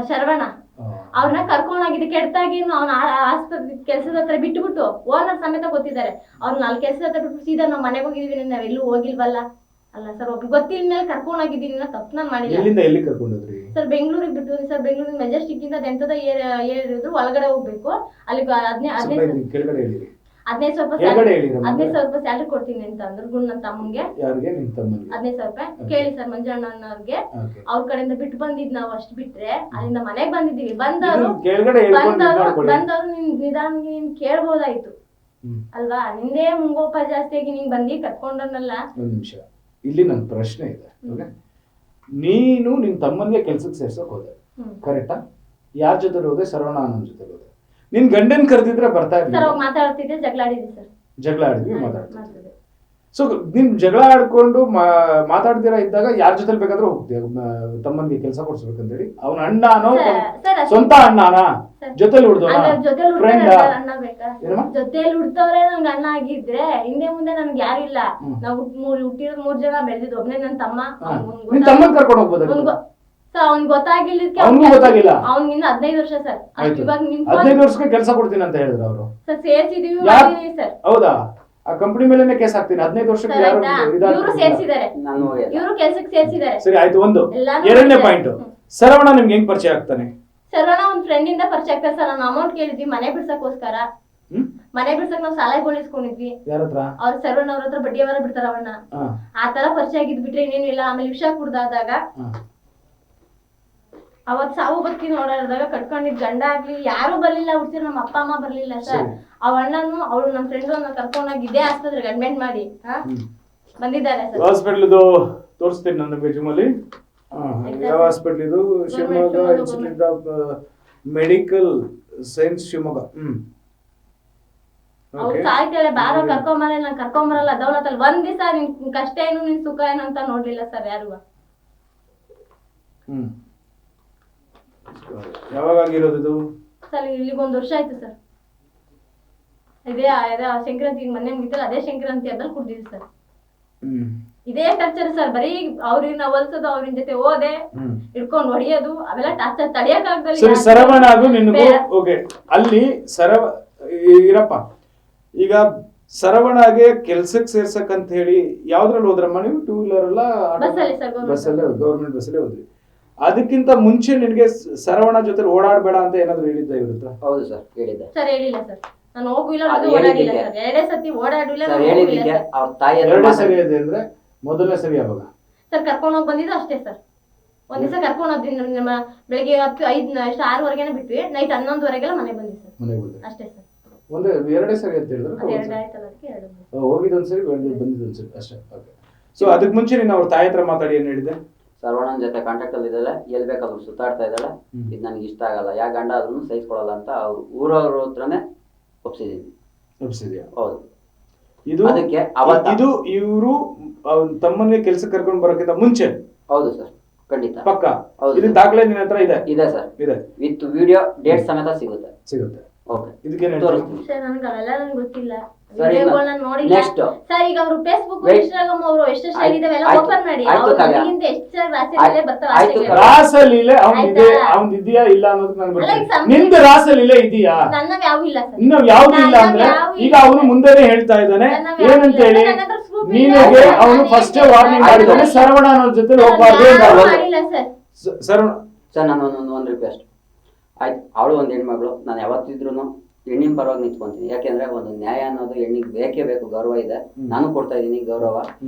[SPEAKER 1] ಶರವಣ. ಅವ್ರನ್ನ ಕರ್ಕೊಂಡೋಗಿದ್ದು ಕೆಟ್ಟಾಗಿ ಅವ್ನ ಆಸ್ಪತ್ರೆ ಕೆಲ್ಸದ ಹತ್ರ ಬಿಟ್ಟುಬಿಟ್ಟು ಓನರ್ ಸಮೇತ ಗೊತ್ತಿದ್ದಾರೆ. ಅವ್ರು 4 ಕೆಲ್ಸದ ಹತ್ರ ಬಿಟ್ಟು ಸೀದಾ ನಾವ್ ಮನೆಗೆ ಹೋಗಿದೀವಿ, ನಾವ್ ಎಲ್ಲೂ ಹೋಗಿಲ್ವಲ್ಲ. ಅಲ್ಲ ಸರ್, ಒಬ್ರು ಗೊತ್ತಿಲ್ಲ ಮೇಲೆ ಕರ್ಕೊಂಡೋಗಿದ್ದೀನಿ, ತಪ್ಪು ನಾನು ಮಾಡಿಲ್ಲ.
[SPEAKER 2] ಎಲ್ಲಿಂದ ಎಲ್ಲಿ ಕರ್ಕೊಂಡೋದ್ರಿ?
[SPEAKER 1] ಸರ್ ಬೆಂಗಳೂರಿಗೆ ಬಿಟ್ಟು ಸರ್. ಬೆಂಗಳೂರಿಗೆ ಮೆಜೆಸ್ಟಿಕ್ ಇಂದ ಎಂತದ ಏರಿದ್ರು ಒಳಗಡೆ ಹೋಗ್ಬೇಕು. ಅಲ್ಲಿ 15
[SPEAKER 2] ಕೆಳಗಡೆ ಹೇಳಿರಿ.
[SPEAKER 1] 15,000 ರೂಪಾಯಿ ಸ್ಯಾಲರಿ ಕೊಡ್ತೀನಿ ಅಂತ ಅಂದ್ರು ಗುಣ್ ನನ್ನ ತಮ್ಮಂಗೆ.
[SPEAKER 2] ಯಾರಿಗೆ? ನಿಮ್ ತಮ್ಮನಿಗೆ
[SPEAKER 1] 15,000 ರೂಪಾಯಿ ಕೇಳಿ ಸರ್ ಮಂಜಣ್ಣನವ್ರಿಗೆ. ಅವ್ರ ಕಡೆಯಿಂದ ಬಿಟ್ಟು ಬಂದಿದ್ ನಾವು ಅಷ್ಟು ಬಿಟ್ರೆ ಅಲ್ಲಿಂದ ಮನೆಗ್ ಬಂದಿದ್ದೀವಿ. ಬಂದವರು ನಿನ್ ನಿಧಾನ ನೀನ್ ಕೇಳ್ಬೋದಾಯ್ತು ಅಲ್ವಾ? ನಿಂದೇ ಮುಂಗೋಪ ಜಾಸ್ತಿಯಾಗಿ ನೀನ್ ಬಂದಿ ಕರ್ಕೊಂಡನಲ್ಲ.
[SPEAKER 2] ಒಂದ್ ನಿಮಿಷ, ಇಲ್ಲಿ ನನ್ ಪ್ರಶ್ನೆ ಇದೆ. ನೀನು ನಿನ್ ತಮ್ಮನ್ಗೆ ಕೆಲ್ಸಕ್ಕೆ ಸೇರ್ಸಕ್ ಹೋದೆ, ಕರೆಕ್ಟಾ? ಯಾರ ಜೊತೆ ಹೋದೆ? ಸರ್ವಣ ಅನ್ನೋ ಜೊತೆ ಹೋದೆ. ನಿನ್ ಗಂಡನ್ ಕರೆದಿದ್ರೆ ಬರ್ತಾ
[SPEAKER 1] ಸರ್ ಅವಾಗ ಮಾತಾಡ್ತಿದ್ದೆ, ಜಗಳ ಆಡಿದ್ವಿ ಸರ್.
[SPEAKER 2] ಜಗಳ ಆಡಿದ್ವಿ, ಮಾತಾಡ್ತಿದ್ವಿ. ಸೊ ನೀನ್ ಜಗಳ ಆಡ್ಕೊಂಡು ಮಾತಾಡ್ದಿರಾ ಇದ್ದಾಗ ಯಾರ ಜೊತೆ ಬೇಕಾದ್ರೂ ಹೋಗ್ತೀಯ ತಮ್ಮನ್ಗೆ ಕೆಲಸ ಕೊಡ್ಸ್ಬೇಕಂತೇಳಿ? ಅವನ ಅಣ್ಣನೋ ಸ್ವಂತ ಅಣ್ಣನ ಜೊತೆಲಿ ಹುಡ್ದೋಣ?
[SPEAKER 1] ಜೊತೆಲಿ ಹುಡ್ತವ್ರೆ ನನ್ಗೆ ಅಣ್ಣ ಆಗಿದ್ರೆ ಹಿಂದೆ ಮುಂದೆ ನನ್ಗೆ ಯಾರಿಲ್ಲ. ನಾವು ಹುಟ್ಟಿರೋದ್ 3 ಜನ, ಬೆಳೆದಿದ್ ಒಬ್ನೇ ನನ್ ತಮ್ಮ.
[SPEAKER 2] ನಿನ್ ತಮ್ಮನ್ ಕರ್ಕೊಂಡು ಹೋಗ್ಬೋದ?
[SPEAKER 1] ಸರ್ ಅವ್ನ್ ಗೊತ್ತಾಗಿಲ್ಲ. ಅವ್ನಿಗಿನ್ನ 15 ವರ್ಷ ಸರ್. ಇವಾಗ
[SPEAKER 2] 15 ವರ್ಷಕ್ಕೆ ಕೆಲಸ ಕೊಡ್ತೀನಿ ಅಂತ ಹೇಳಿದ್ರು ಅವರು.
[SPEAKER 1] ಸರ್ ಸೇರ್ಸಿದೀವಿ ಸರ್.
[SPEAKER 2] ಹೌದಾ? ಆ ಕಂಪನಿ ಮೇಲೆನೆ ಕೇಸ್ ಹಾಕ್ತೀನಿ. 15 ವರ್ಷಕ್ಕೆ ಯಾರು
[SPEAKER 1] ಇವರು ಸೇರ್ಸಿದ್ದಾರೆ, ಇವರು ಕೆಲ್ಸಕ್ಕೆ ಸೇರ್ಸಿದ್ದಾರೆ.
[SPEAKER 2] ಸರಿ ಆಯ್ತು. ಒಂದು ಎರಡನೇ ಪಾಯಿಂಟ್, ಶರವಣ ನಿಮ್ಗೆ ಹೆಂಗ್ ಪರಿಚಯ ಆಗ್ತಾನೆ?
[SPEAKER 1] ಶರವಣ ಒಂದ್ ಫ್ರೆಂಡ್ ಇಂದ ಪರಿಚಯ ಆಗ್ತಾರೆ ಸರ್. ನಾನು ಅಮೌಂಟ್ ಕೇಳಿದ್ವಿ ಮನೆ ಬಿಡ್ಸಕ್ಕೋಸ್ಕರ. ಮನೆ ಬಿಡ್ಸಕ್ ನಾವು ಸಾಲ ಗೋಳಿಸ್ಕೊಂಡಿದ್ವಿ. ಅವ್ರ ಶರವಣ ಅವ್ರ ಹತ್ರ ಬಡ್ಡಿಯವರ ಬಿಡ್ತಾರ ಅವಣ್ಣ. ಆ ತರ ಪರಿಚಯ ಆಗಿದ್ ಬಿಟ್ರೆ ಇನ್ನೇನು ಇಲ್ಲ. ಆಮೇಲೆ ವಿಷ ಕುಡ್ದಾದಾಗ ಅವತ್ ಸಾವು ಬದುಕಿ ನೋಡಾಡಿದಾಗ ಕಟ್ಕೊಂಡಿದ್ ಗಂಡ ಆಗ್ಲಿ ಯಾರು ಬರ್ಲಿಲ್ಲ. ಹುಡ್ಸಿರ್ ನಮ್ಮ ಅಪ್ಪ ಅಮ್ಮ ಬರ್ಲಿಲ್ಲ ಸರ್. ಅವ್ ಅಣ್ಣನು ಅವಳು ನಮ್ಮ ಫ್ರೆಂಡ್ ಕರ್ಕೊಂಡೋಗಿ ಇದೇ ಆಸ್ಪತ್ರೆಗೆ ಅಡ್ಮಿಟ್ ಮಾಡಿ ಬಂದಿದ್ದಾರೆ ಸರ್.
[SPEAKER 2] ಹಾಸ್ಪಿಟಲ್ ತೋರಿಸ್ತೀನಿ ನನ್ನ ಬೆಜುಮಲ್ಲಿ. ಯಾವ ಹಾಸ್ಪಿಟಲ್ ಇದು? Shivamogga institute of medical science Shivamogga.
[SPEAKER 1] ಅವ್ರು ಸಾಯ್ತಾಳೆ, ಬಾರೋ ಕರ್ಕೊಂಬರ. ನಾನ್ ಕರ್ಕೊಂಬರಲ್ಲ ದೌಲತ್ತಲ್ಲಿ. ಒಂದ್ ದಿವಸ ನಿನ್ ಕಷ್ಟ ಏನು ನಿನ್ ಸುಖ ಏನು ಅಂತ ನೋಡ್ಲಿಲ್ಲ ಸರ್ ಯಾರು.
[SPEAKER 2] ಯಾವಾಗ ಆಗಿರೋದು
[SPEAKER 1] ಸರ್? ಇಲ್ಲಿಗೆ 1 ವರ್ಷ ಆಯ್ತು ಸರ್. ಇದೇ ಸಂಕ್ರಾಂತಿ ಮೊನ್ನೆ ಮುಗಿತಲ್ಲ, ಅದೇ ಸಂಕ್ರಾಂತಿ ಹಬ್ಬದಲ್ಲಿ ಕುಡ್ದಿದ್ವಿ ಸರ್. ಇದೇ ಟಾರ್ಚರ್ ಸರ್. ಬರೀ ಅವ್ರನ್ನ ಹೊಲ್ಸೋದು, ಅವ್ರಿನ ಜೊತೆ ಹೋದೆ ಹಿಡ್ಕೊಂಡು ಹೊಡಿಯೋದು, ಅವೆಲ್ಲ ಟಾರ್ಚರ್ ತಡಿಯಕ್
[SPEAKER 2] ಆಗಲ್ಲ. ಶರವಣ ಅದು ನಿನಗೂ ಓಕೆ. ಅಲ್ಲಿ ಇರಪ್ಪ, ಈಗ ಶರವಣಗೆ ಕೆಲ್ಸಕ್ಕೆ ಸೇರ್ಸಕ್ ಅಂತ ಹೇಳಿ ಯಾವ್ದ್ರಲ್ಲಿ ಹೋದ್ರಮ್ಮ ನೀವು? 2 ವೀಲರ್ ಅಲ್ಲ? ಬಸ್ಸಲ್ಲೇ, ಗೌರ್ಮೆಂಟ್ ಬಸ್ಸಲ್ಲೇ ಹೋದ್ರಿ. ಅದಕ್ಕಿಂತ ಮುಂಚೆ ನಿನಗೆ ಶರವಣ ಜೊತೆ ಓಡಾಡಬೇಡ ಅಂತ ಏನಾದ್ರು ಹೇಳಿದ್ದ ಇರುತ್ತೆ?
[SPEAKER 3] ಹೌದು ಸರ್, ಹೇಳಿದ್ದೆ ಸರ್.
[SPEAKER 1] ಹೇಳಿಲ್ಲ ಸರ್, ನಾನು ಹೋಗಿಲ್ಲ, ಓಡಾಡಿಲ್ಲ ಸರ್. 2 ಸತಿ ಓಡಾಡಿಲ್ಲ.
[SPEAKER 3] ಅವ್ರ ತಾಯಿ
[SPEAKER 2] ಎರಡೇ ಸರಿ ಇದೆ ಅಂದ್ರೆ ಮೊದಲನೇ ಸರಿ ಯಾವಾಗ?
[SPEAKER 1] ಸರ್ ಕರ್ಕೊಂಡು ಹೋಗಿ ಬಂದಿದ್ದು ಅಷ್ಟೇ ಸರ್. ಒಂದ್ ದಿವಸ ಕರ್ಕೊಂಡು ಹೋದ್ವಿ ನಮ್ಮ ಬೆಳಿಗ್ಗೆ 6:05 ಬಿಟ್ವಿ, ನೈಟ್ 11:00 ಮನೆಗೆ ಬಂದ್ವಿ ಸರ್.
[SPEAKER 2] ಮನೆಗೆ ಬಂದ್ರಿ
[SPEAKER 1] ಅಷ್ಟೇ ಸರ್.
[SPEAKER 2] ಎರಡೇ ಸರಿ ಅಂತ ಹೇಳಿದ್ರೆ
[SPEAKER 1] ಎರಡು ಆಯ್ತಲ್ಲ, ಅದಕ್ಕೆ ಎರಡು
[SPEAKER 2] ಹೋಗಿದ್ದೊಂದ್ಸರಿ ಬಂದಿದ್ದೊಂದ್ಸರಿ ಅಷ್ಟೇ. ಓಕೆ. ಸೊ ಅದಕ್ಕೆ ಮುಂಚೆ ನೀನು ಅವ್ರ ತಾಯಿ ಹತ್ರ ಮಾತಾಡಿ ಏನ್ ಹೇಳಿದೆ?
[SPEAKER 3] ಸರ್ವಣ್ಣನ ಜೊತೆ ಕಾಂಟ್ಯಾಕ್ಟ್ ಅಲ್ಲಿ ಇದ್ದಾಳೆ, ಎಲ್ಲಿ ಬೇಕಾದ್ರೂ ಸುತ್ತಾಡ್ತಾ ಇದ್ದಾಳೆ, ಇದು ನನಗೆ ಇಷ್ಟ ಆಗಲ್ಲ, ಯಾ ಗಂಡ ಆದ್ರೂ ಸಹಿಸ್ಕೊಳಲ್ಲ ಅಂತ ಅವ್ರು ಊರವ್ರ ಹತ್ರನೇ ಒಪ್ಸಿದೀನಿ. ಹೌದು.
[SPEAKER 2] ಇದು
[SPEAKER 3] ಅದಕ್ಕೆ
[SPEAKER 2] ಇದು ಇವರು ತಮ್ಮನ್ನೇ ಕೆಲ್ಸಕ್ಕೆ ಕರ್ಕೊಂಡು ಬರೋಕ್ಕಿಂತ ಮುಂಚೆ?
[SPEAKER 3] ಹೌದು ಸರ್, ಖಂಡಿತ
[SPEAKER 2] ಪಕ್ಕ.
[SPEAKER 3] ಹೌದು.
[SPEAKER 2] ಇದು ದಾಖಲೆ ನಿನ್ನ ಹತ್ರ ಇದೆ?
[SPEAKER 3] ಇದೆ ಸರ್,
[SPEAKER 2] ಇದೆ.
[SPEAKER 3] ವಿತ್ ವಿಡಿಯೋ ಡೇಟ್ ಸಮೇತ ಸಿಗುತ್ತೆ.
[SPEAKER 2] ಓಕೆ. ಇದಕ್ಕೆ
[SPEAKER 1] ಸರ್ ನನಗೆ ಅವೆಲ್ಲ ನನಗೆ ಗೊತ್ತಿಲ್ಲ.
[SPEAKER 3] ಸರಿ,
[SPEAKER 1] ವಿಡಿಯೋಗಳನ್ನ ನೋಡಿಲ್ಲ ಸರ್. ಈಗ ಅವರು ಫೇಸ್ಬುಕ್ ಇನ್ಸ್ಟಾಗ್ರಾಮ್ ಅವರು ಎಷ್ಟೆಷ್ಟು ಆಗಿದಾವೆಲ್ಲ ಓಪನ್ ಮಾಡಿ ಅವ್ರಿಗಿಂತ ಎಷ್ಟು ರಾಸಲೀಲೆ ಬರ್ತಾವೆ.
[SPEAKER 2] ರಾಸಲೀಲೆ ಅವ್ನ್ ಇದೆಯಾ ಇಲ್ಲ ಅನ್ನೋದು ನನಗೆ ಗೊತ್ತಿಲ್ಲ. ನಿಂದು ರಾಸಲೀಲೆ ಇದೆಯಾ?
[SPEAKER 1] ನನ್ನವ್ ಯಾವು ಇಲ್ಲ ಸರ್.
[SPEAKER 2] ಇನ್ನು ಯಾವ್ದು ಇಲ್ಲ ಅಂದ್ರೆ ಈಗ ಅವನು ಮುಂದೆನೆ ಹೇಳ್ತಾ ಇದ್ದಾನೆ ಏನಂತ ಹೇಳಿ, ನಿನಗೆ ಅವನು ಫಸ್ಟ್ ವಾರ್ನಿಂಗ್ ಮಾಡಿದ್ದಾನೆ ಸರ್ವಣ ಅನ್ನೋ ಜೊತೆ ಹೋಗ್ಬಾರ್ದು ಅಂತ.
[SPEAKER 3] ಸರ್ ನಾನು ಒಂದು ರಿಕ್ವೆಸ್ಟ್ ಆಯ್ತು, ಅವಳು ಒಂದು ಹೆಣ್ಮಗಳು, ನಾನು ಯಾವತ್ತಿದ್ರು ಹೆಣ್ಣಿನ ಪರವಾಗಿ ನಿಂತ್ಕೊಂತೀನಿ. ಯಾಕೆಂದ್ರೆ ಒಂದು ನ್ಯಾಯ ಅನ್ನೋದು ಹೆಣ್ಣಿಗೆ ಬೇಕೇ ಬೇಕು, ಗೌರವ ಇದೆ, ನಾನು ಕೊಡ್ತಾ ಇದ್ದೀನಿ ಗೌರವ.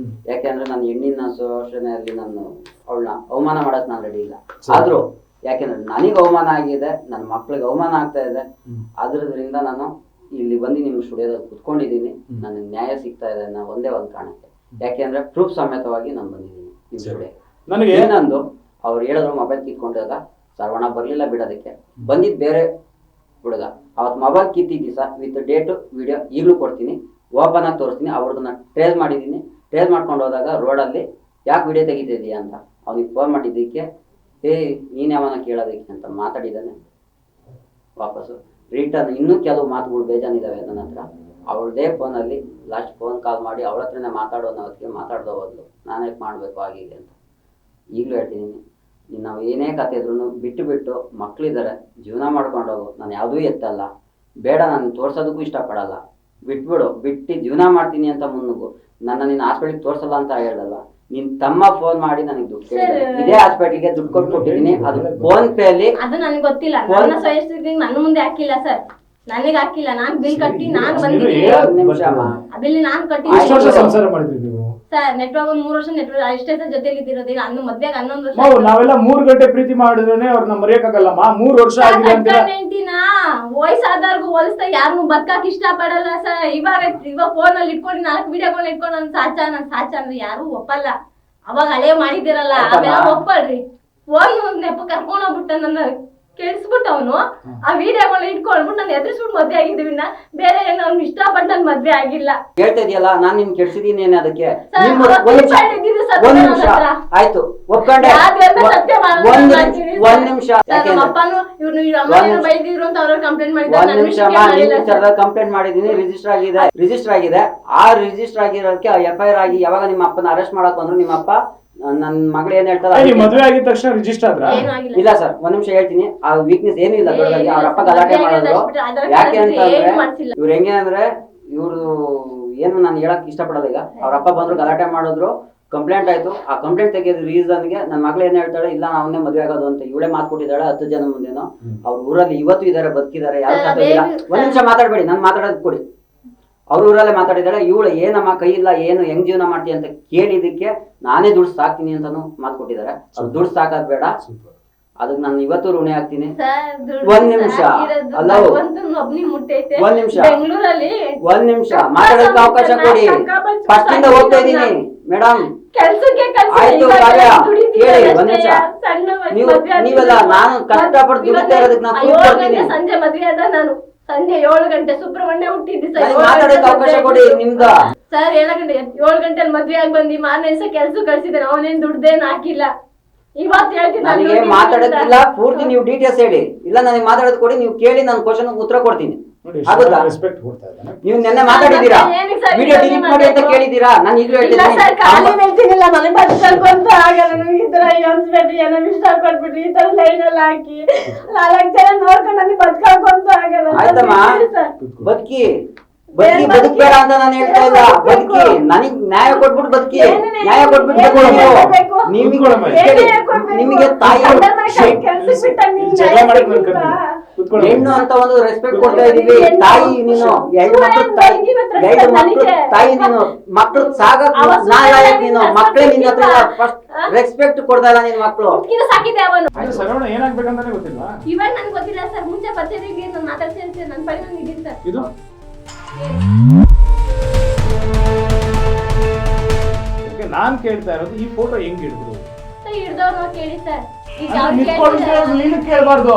[SPEAKER 3] ಯಾಕೆಂದ್ರೆ ನಾನು ಹೆಣ್ಣಿನ ಶೋಷಣೆಯಲ್ಲಿ ನಾನು ಅವಳನ್ನ ಅವಮಾನ ಮಾಡಕ್ ನಾನು ರೆಡಿ ಇಲ್ಲ. ಆದ್ರೂ ಯಾಕೆಂದ್ರೆ ನನಗೆ ಅವಮಾನ ಆಗಿದೆ, ನನ್ನ ಮಕ್ಳಿಗೆ ಅವಮಾನ ಆಗ್ತಾ ಇದೆ, ಅದ್ರದ್ರಿಂದ ನಾನು ಇಲ್ಲಿ ಬಂದು ನಿಮ್ಗೆ ಸ್ಟುಡಿಯೋದಲ್ಲಿ ಕುತ್ಕೊಂಡಿದ್ದೀನಿ. ನನಗೆ ನ್ಯಾಯ ಸಿಗ್ತಾ ಇದೆ ಅನ್ನೋ ಒಂದೇ ಒಂದು ಕಾರಣಕ್ಕೆ. ಯಾಕೆಂದ್ರೆ ಪ್ರೂಫ್ ಸಮೇತವಾಗಿ ನಾನು ಬಂದಿದ್ದೀನಿ ನಿಮ್ ಸ್ಟುಡಿಯೋ. ನನಗೆ ಏನಂದು ಅವ್ರು ಹೇಳಿದ್ರು ಮೊಬೈಲ್ ಕಿತ್ಕೊಂಡಾಗ ಸರ್ವಣ ಬರ್ಲಿಲ್ಲ ಬಿಡೋದಕ್ಕೆ, ಬಂದಿದ್ ಬೇರೆ ಹುಡುಗ. ಅವತ್ತು ಮೊಬೈಲ್ ಕಿತ್ತಿದ್ದಿ ಸರ್, ವಿತ್ ಡೇಟು ವಿಡಿಯೋ ಈಗಲೂ ಕೊಡ್ತೀನಿ, ಓಪನ್ ಆಗಿ ತೋರಿಸ್ತೀನಿ. ಅವ್ರದನ್ನ ಟ್ರೇಸ್ ಮಾಡಿದ್ದೀನಿ. ಟ್ರೇಸ್ ಮಾಡ್ಕೊಂಡು ಹೋದಾಗ ರೋಡಲ್ಲಿ ಯಾಕೆ ವಿಡಿಯೋ ತೆಗಿತಿದ್ದೀಯಾ ಅಂತ ಅವ್ನಿಗೆ ಫೋನ್ ಮಾಡಿದ್ದಕ್ಕೆ, ನೀನ್ ಯಾವನ ಕೇಳೋದಕ್ಕೆ ಅಂತ ಮಾತಾಡಿದ್ದಾನೆ. ವಾಪಸ್ಸು ರಿಟರ್ನ್ ಇನ್ನೂ ಕೆಲವು ಮಾತುಗಳು ಬೇಜಾನಿದ್ದಾವೆ ನನ್ನ ಹತ್ರ. ಅವಳದೇ ಫೋನಲ್ಲಿ ಲಾಸ್ಟ್ ಫೋನ್ ಕಾಲ್ ಮಾಡಿ ಅವಳ ಹತ್ರನೇ ಮಾತಾಡೋ ಅನ್ನೋದಕ್ಕೆ ಮಾತಾಡ್ದೋ ಹೋದ್ಲು. ನಾನೇ ಮಾಡಬೇಕು ಆಗಿದೆ ಅಂತ ಈಗಲೂ ಹೇಳ್ತೀನಿ. ನಾವು ಏನೇ ಕತೆ ಇದ್ರು ಬಿಟ್ಟು ಮಕ್ಳಿದ್ದಾರೆ, ಜೀವನ ಮಾಡ್ಕೊಂಡು ಹೋಗು, ನಾನು ಯಾವುದೂ ಎತ್ತಲ್ಲ, ಬೇಡ ನಾನು ತೋರ್ಸೋದಕ್ಕೂ ಇಷ್ಟಪಡಲ್ಲ, ಬಿಟ್ಬಿಡು, ಬಿಟ್ಟು ಜೀವನ ಮಾಡ್ತೀನಿ ಅಂತ ಮುನ್ನುಗು. ನನ್ನ ನಿನ್ನ ಹಾಸ್ಪಿಟ್ಲಿಗೆ ತೋರ್ಸಲ್ಲ ಅಂತ ಹೇಳಲ್ಲ. ನಿನ್ ತಮ್ಮ ಫೋನ್ ಮಾಡಿ ನನಗೆ ದುಡ್ಡು ಕೇಳಿದೆ, ಇದೇ ಹಾಸ್ಪಿಟ್ಲಿಗೆ ದುಡ್ಡು ಕೊಟ್ಟಿದ್ದೀನಿ, ಅದು ಫೋನ್ ಪೇ ಅಲ್ಲಿ. ಅದು ನನಗೆ ಗೊತ್ತಿಲ್ಲ, ನನ್ನ ಸಜೆಷನ್ ನನ್ನ ಮುಂದೆ ಹಾಕಿಲ್ಲ ಸರ್, ನನಗೆ ಹಾಕಿಲ್ಲ. ನಾನು ಬಿಲ್ ಕಟ್ಟಿ ನಾನು ಬಂದಿದ್ದೀನಿ. ಬಿಲ್ ನಾನು ಕಟ್ಟಿ ಸರ್. ನೆಟ್ವರ್ಕ್ ಒಂದು 3 ವರ್ಷ ನೆಟ್ವರ್ಕ್ ಅಷ್ಟೇ ಸರ್ ಜೊತೆಲಿ ಇದ್ದಿರೋದು. ಅನ್ನು ಮದ್ವೆಗೆ 11 ವರ್ಷ
[SPEAKER 2] ನಾವೆಲ್ಲ 3 ಗಂಟೆ ಪ್ರೀತಿ ಮಾಡಿದ್ರೆ ಅವ್ರನ್ನ ಮರೆಯಕ್ಕಾಗಲ್ಲಮ್ಮ. 3 ವರ್ಷ
[SPEAKER 1] ವಯಸ್ಸಾದವ್ರಿಗೂ ಹೋಲಿಸ್ತಾ ಯಾರು ಬದುಕಕ್ ಇಷ್ಟ ಪಡಲ್ಲ ಸರ್. ಇವಾಗ ಫೋನ್ ಅಲ್ಲಿ ಇಟ್ಕೊಂಡು 4 ವಿಡಿಯೋಗಳನ್ನ ಇಟ್ಕೊಂಡು ನನ್ ಸಾಚ ಅಂದ್ರೆ ಯಾರು ಒಪ್ಪಲ್ಲ. ಅವಾಗ ಹಳೆ ಮಾಡಿದಿರಲ್ಲ ಅವೆಲ್ಲ ಒಪ್ಪಲ್ರಿ. ಫೋನ್ ನೆಪ ಕರ್ಕೊಂಡ್ ಹೋಗ್ಬಿಟ್ಟ ನನ್ನ ಕೆಡ್ಸ್ಬಿಟ್ಟು ಅವನು ಆ ವಿಡಿಯೋಗಳನ್ನ ಇಟ್ಕೊಂಡ್ಬಿಟ್ಟು ನಾನು ಎದುರಿಸ್ಬಿಟ್ಟು ಮದ್ವೆ ಆಗಿದ್ದೀವಿ. ಬೇರೆ ಏನೋ ಅವ್ನು ಇಷ್ಟಪಟ್ಟು ನನ್ ಮದ್ವೆ ಆಗಿಲ್ಲ.
[SPEAKER 3] ಹೇಳ್ತಾ ಇದೆಯಲ್ಲ, ನಾನ್ ನಿನ್ ಕೆಡ್ಸಿದೀನಿ ಅದಕ್ಕೆ. ಆಯ್ತು ಒಪ್ಕೊಂಡೆ. ಒಂದ್ ನಿಮಿಷ ಕಂಪ್ಲೇಂಟ್ ಮಾಡಿದೀನಿ, ರಿಜಿಸ್ಟರ್ ಆಗಿದೆ. ಆ ರಿಜಿಸ್ಟರ್ ಆಗಿರೋದಕ್ಕೆ FIR ಆಗಿ ಯಾವಾಗ ನಿಮ್ಮ ಅಪ್ಪನ ಅರೆಸ್ಟ್ ಮಾಡಕ್ ಬಂದ್ರು, ನಿಮ್ಮ ಅಪ್ಪ ನನ್ ಮಗಳು ಏನ್ ಹೇಳ್ತಾರೆ,
[SPEAKER 2] ಮದುವೆ ಆಗಿದ ತಕ್ಷಣ ರಿಜಿಸ್ಟರ್ ಆದ್ರ?
[SPEAKER 3] ಇಲ್ಲ ಸರ್, ಒಂದ್ ನಿಮಿಷ ಹೇಳ್ತೀನಿ. ಆ ವೀಕ್ನೆಸ್ ಏನೂ ಇಲ್ಲ ದೊಡ್ಡದಾಗಿ. ಅವ್ರ ಅಪ್ಪ ಗಲಾಟೆ ಮಾಡಿದ್ರು. ಯಾಕೆ ಅಂತಂದ್ರೆ ಇವ್ರು ಹೆಂಗೆ ಅಂದ್ರೆ, ಇವ್ರು ಏನು ನಾನು ಹೇಳಕ್ ಇಷ್ಟಪಡೋದು. ಈಗ ಅವ್ರ ಅಪ್ಪ ಬಂದ್ರು, ಗಲಾಟೆ ಮಾಡಿದ್ರು, ಕಂಪ್ಲೇಂಟ್ ಆಯ್ತು. ಆ ಕಂಪ್ಲೇಂಟ್ ತೆಗೆಯೋದು ರೀಸನ್ಗೆ ನನ್ನ ಮಗಳು ಏನ್ ಹೇಳ್ತಾಳೆ, ಇಲ್ಲ ಅವನ್ನೇ ಮದುವೆ ಆಗೋದು ಅಂತ ಇವಳೇ ಮಾತು ಕೊಟ್ಟಿದ್ದಾಳೆ 10 ಜನ ಮುಂದೆನೋ. ಅವ್ರ ಊರಲ್ಲಿ ಇವತ್ತು ಇದಾರೆ, ಬದುಕಿದ್ದಾರೆ, ಯಾರು ಸಾಕಿಲ್ಲ. ಒಂದ್ ನಿಮಿಷ ಮಾತಾಡ್ಬೇಡಿ, ನಾನು ಮಾತಾಡೋದು ಕೊಡಿ. ಅವ್ರ ಊರಲ್ಲೇ ಮಾತಾಡಿದಾಳೆ. ಇವಳು ಏನಮ್ಮ ಕೈ ಇಲ್ಲ, ಏನು ಹೆಂಗ್ ಜೀವನ ಮಾಡ್ತೀಯ ಅಂತ ಕೇಳಿದಕ್ಕೆ ನಾನೇ ದುಡ್ಡು ಸಾಕ್ತೀನಿ ಅಂತಾನು ಮಾತು ಕೊಟ್ಟಿದ್ದಾರೆ. ಅವ್ರು ದುಡ್ಡು ಸಾಕೋದ್ ಬೇಡ, ಅದಕ್ಕೆ ನಾನು ಇವತ್ತು ಋಣಿ ಆಗ್ತೀನಿ. ಒಂದ್ ನಿಮಿಷ ಅಲ್ಲ, ಒಂದ್ ನಿಮಿಷ ಮಾತಾಡೋದಕ್ಕೆ ಅವಕಾಶ ಕೊಡಿ. ಫಸ್ಟ್ ಇಂದ ಹೋಗ್ತಾ ಇದೀನಿ ಮೇಡಮ್. ಆಯ್ತು ಕಾರ್ಯ ಕೇಳಿ, ಒಂದ್ ನಿಮಿಷ. ನೀವೆಲ್ಲ ನಾನು ಕಷ್ಟಪಟ್ಟು ದುಡಿತಾ ಇರೋದಕ್ಕೆ ನಾನು ಕೂತ್ಕೊಳ್ತೀನಿ.
[SPEAKER 1] ಸಂಜೆ ಮದುವೆ ಅದ, ನಾನು ಸಂಜೆ 7 ಗಂಟೆ ಸುಬ್ರಹ್ಮಣ್ಯ ಹುಟ್ಟಿದ್ದೆ ಸರ್.
[SPEAKER 3] ಮಾತಾಡೋಕೆ ಅವಕಾಶ ಕೊಡಿ ನಿಮ್ದ
[SPEAKER 1] ಸರ್. 7 ಗಂಟೆ ಮದ್ವೆ ಆಗಿ ಬಂದಿ, ಮಾರನೇ ದಿವಸ ಕೆಲಸ ಕಳ್ಸಿದ್ದೇನೆ. ಅವನೇನ್ ದುಡ್ದೇನ್ ಹಾಕಿಲ್ಲ. ಇವತ್ತು ಹೇಳ್ತೀನಿ,
[SPEAKER 3] ನನಗೆ ಮಾತಾಡೋದಿಲ್ಲ. ಪೂರ್ತಿ ನೀವು ಡೀಟೇಲ್ಸ್ ಹೇಳಿ, ಇಲ್ಲ ನನಗೆ ಮಾತಾಡೋದು ಕೊಡಿ. ನೀವು ಕೇಳಿ, ನಾನು ಕ್ವಶನ್ ಉತ್ತರ ಕೊಡ್ತೀನಿ. ಆಗುತ್ತಾ? ನೀವು ನೆನ್ನೆ ಮಾತಾಡಿದೀರಾ, ವಿಡಿಯೋ ಡಿಲೀಟ್ ಮಾಡಿ ಅಂತ ಕೇಳಿದೀರಾ? ನಾನು ಈಗಲೂ ಹೇಳ್ತೀನಿ,
[SPEAKER 1] ಮನೆ ಬದುಕಂತ ಆಗಲ್ಲ. ನಮ್ಗೆ ಈ ತರ ಅನ್ಸ್ಬಿಟ್ರಿ, ನಮ್ಗೆ ಇಷ್ಟ ಕೊಟ್ಬಿಟ್ರಿ, ಈ ತರ ಲೈನ್ ಎಲ್ಲ ಹಾಕಿ 4 ಜನ ನೋಡ್ಕೊಂಡು ನನಗೆ ಬದುಕಂತ ಆಗಲ್ಲ.
[SPEAKER 3] ಆಯ್ತಮ್ಮ, ಬದುಕಿ ಬದುಕ್ಬೇಡ ಅಂತ ನಾನು ಹೇಳ್ತಾ ಇಲ್ಲ. ಬದುಕಿ, ನನಗ್ ನ್ಯಾಯ ಕೊಟ್ಬಿಟ್ಟು ಬದುಕಿ. ನ್ಯಾಯ ಕೊಟ್ಬಿಟ್ಟು ನಿಮಗೆ ತಾಯಿ
[SPEAKER 2] ಕುತ್ಕೊಳ್ಳಿ.
[SPEAKER 3] ಹೆಣ್ಣು ಅಂತ ಒಂದು ರೆಸ್ಪೆಕ್ಟ್ ಕೊಡ್ತಾ ಇದೀವಿ. ತಾಯಿ ನೀನು, ಹೆಣ್ಣು ಮಕ್ಕಳು ತಾಯಿ ನೀನು, ಮಕ್ಕಳು ಸಾಗಕ್ ನಾಲಾಯಕ್ ನೀನು, ಮಕ್ಕಳೇ ನಿನ್ನ ಹತ್ರ ಫಸ್ಟ್ ರೆಸ್ಪೆಕ್ಟ್ ಕೊಡ್ತಾ ಇಲ್ಲ ನಿನ್ ಮಕ್ಕಳು.
[SPEAKER 1] ಸಾಕಿದೆ ಅವನು.
[SPEAKER 2] ಸರವಣ ಏನಾಗ್ಬೇಕಂತಾನೆ ಗೊತ್ತಿಲ್ವಾ?
[SPEAKER 1] ಇವಾಗ ನನ್ಗೆ ಗೊತ್ತಿಲ್ಲ ಸರ್, ಮುಂಚೆ ಪರಿಚಯ ನಾನು ಮಾತಾಡ್ತೀನಿ ನನ್ನ ಪರಿ ನಾನು ಇದೀನಿ ಸರ್.
[SPEAKER 2] ಇದು ನಾನ್ ಕೇಳ್ತಾ ಇರೋದು ಈ ಫೋಟೋ ಹೆಂಗ್ ಹಿಡಿದ್ರು?
[SPEAKER 1] ಹಿಡ್ದವ್ರು ಕೇಳಿ ಸರ್. ಈಗ
[SPEAKER 2] ನಿಂತ್ಕೊಂಡು ನೀನು ಕೇಳಬಾರ್ದು,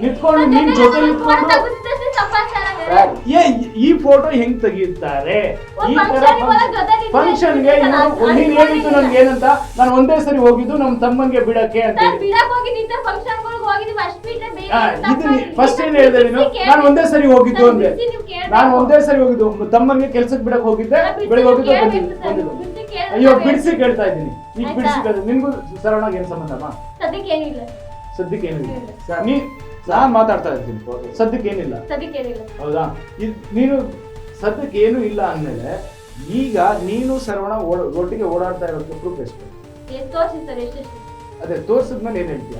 [SPEAKER 2] ನಿಂತ್ಕೊಂಡು ನಿನ್ ಜೊತೆ ಈ ಫೋಟೋ ಹೆಂಗ್ ತೆಗಿತಾರೆ? ಈ ತರ ಫಂಕ್ಷನ್ಗೆ ನೀನ್ ಹೇಳಿದ್ದು ನನ್ಗೆ ಏನಂತ, ನಾನು ಒಂದೇ ಸರಿ ಹೋಗಿದ್ದು ನಮ್ ತಮ್ಮಂಗೆ ಬಿಡಕ್ಕೆ ಅಂತ ಫಸ್ಟ್ ಏನ್ ಹೇಳಿದೆ ನೀನು? ನಾನು ಒಂದೇ ಸರಿ ಹೋಗಿದ್ದು ಅಂದೆ. ನಾನು ಒಂದೇ ಸರಿ ಹೋಗಿದ್ದು ತಮ್ಮಂಗೆ ಕೆಲ್ಸಕ್ಕೆ ಬಿಡಕ್ ಹೋಗಿದ್ದೆ, ಬೆಳಿಗ್ಗೆ ಹೋಗಿದ್ದು. ಅಯ್ಯೋ ಬಿಡಿಸಿ ಕೇಳ್ತಾ ಇದ್ದೀನಿ, ಈಗ ಬಿಡಿಸಿ ಕೇಳ್ತಾ. ನಿನ್ಗೂ ಸರವಣಾಗ ಏನ್ ಸಂಬಂಧಮ್ಮ? ಸದ್ಯಕ್ಕೆ ಏನಿಲ್ಲ. ನಾನ್ ಮಾತಾಡ್ತಾ ಇರ್ತೀನಿ, ಸದ್ಯಕ್ಕೆ ಏನಿಲ್ಲ. ಹೌದಾ? ನೀನು ಸದ್ಯಕ್ಕೆ ಏನು ಇಲ್ಲ ಅಂದ್ಮೇಲೆ ಈಗ ನೀನು ಸರವಣ ಒಟ್ಟಿಗೆ ಓಡಾಡ್ತಾ ಇರೋದಕ್ಕೆ ಪ್ರೂಫ್ ಎಷ್ಟು? ಅದೇ ತೋರ್ಸಿದ್ಮೇಲೆ ಏನ್ ಹೇಳ್ತೀಯ?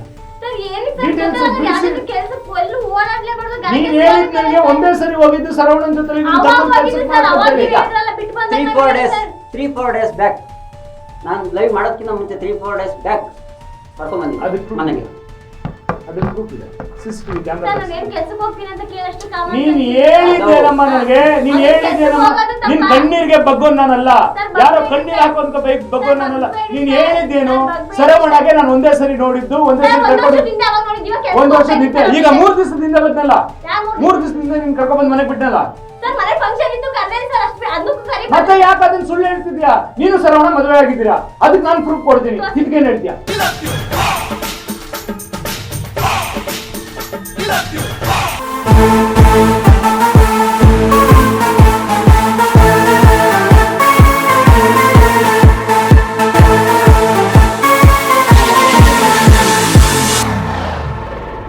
[SPEAKER 2] ನೀನ್ ಹೇಳಿದ್ ನನಗೆ ಒಂದೇ ಸರಿ ಹೋಗಿದ್ದು ಸರವಣನ್ ಜೊತೆ
[SPEAKER 3] 3-4 days ಬ್ಯಾಕ್. ನಾನು ಲೈವ್ ಮಾಡೋದಕ್ಕಿಂತ ಮುಂಚೆ 3-4 days ಬ್ಯಾಕ್ ಕರ್ಕೊಂಡ್ ಬಂದಿದ್ದೆ ಮನೆಗೆ.
[SPEAKER 2] ಅದಕ್ಕೆ ಪ್ರೂಫ್ ಇದೆ, ಸಿಸಿಟಿವಿ ಕ್ಯಾಮೆರಾ.
[SPEAKER 3] ನೀನ್
[SPEAKER 2] ಹೇಳಿದ್ದೇನಮ್ಮ ನನಗೆ, ನೀನ್ ಹೇಳಿದ್ದೇನಮ್ಮ? ನಿನ್ ಕಣ್ಣೀರ್ಗೆ ಬಗ್ಗೋನ್ ನಾನಲ್ಲ, ಯಾರೋ ಕಣ್ಣೀರ್ ಹಾಕೋದ್ ಬಗ್ಗೋನ್ ನಾನಲ್ಲ. ನೀನ್ ಹೇಳಿದ್ದೇನು? ಸರವಣಗೆ ನಾನು ಒಂದೇ ಸರಿ ನೋಡಿದ್ದು, ಒಂದೇ ಸರಿ ಕರ್ಕೊಂಡು 1 ವರ್ಷದಿಂದ, ಈಗ 3 ದಿವಸದಿಂದ ಬಂದಲ್ಲ, 3 ದಿವಸದಿಂದ ನೀನ್ ಕರ್ಕೊಂಡ್ ಬಂದ್ ಮನೆಗೆ ಬಿಟ್ಟನಲ್ಲ. ಮತ್ತೆ ಯಾಕೆ ಅದನ್ನ ಸುಳ್ಳು ಹೇಳ್ತಿದ್ಯಾ? ನೀನು ಸರವಣ ಮದುವೆ ಆಗಿದ್ದೀರಾ, ಅದಕ್ಕೆ ನಾನು ಪ್ರೂಫ್ ಕೊಡ್ತೀನಿ. ಇದಕ್ಕೇನ್ ಹೇಳ್ತೀಯಾ?